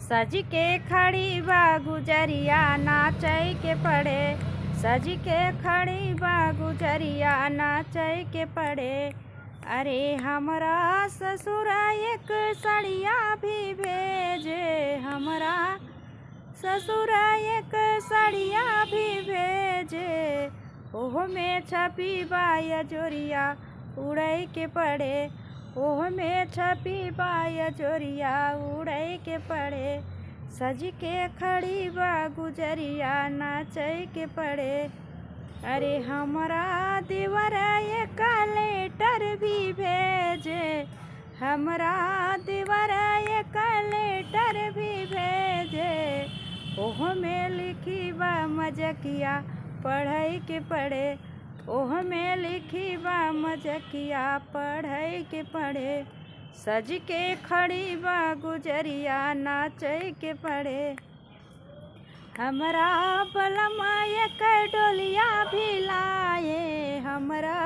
सज के खड़ी बा गुजरिया नाचै के पड़े। सज के खड़ी बा गुजरिया नाचै के पड़े। अरे हमरा ससुर एक सड़िया भी भेजे। हमरा ससुर एक सड़िया भी भेजे। ओह में छपी बा जोरिया उड़ै के पड़े। ओह में छपी बा जोरिया उड़ै के पड़े। सज के खड़ी बा गुजरिया नाचै के पड़े। अरे हमरा देवर एक लेटर भी भेजे। हमरा देवर एक लेटर भी भेजे। ओह में लिखी बा मजकिया पढ़ै के पड़े। ओह में लिखी बा मजकिया पढ़ै के पड़े। सज के खड़ी बा गुजरिया नाचै के पड़े। हमरा बलमा एक डोलिया भी लाए। हमरा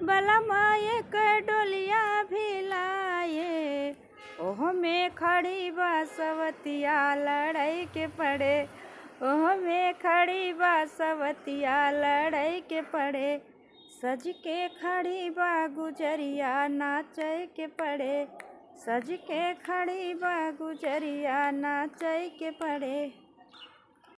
बलमा एक डोलिया भी लाए। ओह में खड़ी बा सवतिया लड़ै के पड़े। ओह में खड़ी बा सवतिया लड़ै के पड़े। सज के खड़ी बा गुजरिया नाचै के पड़े। सज के खड़ी बा गुजरिया नाचै के पड़े।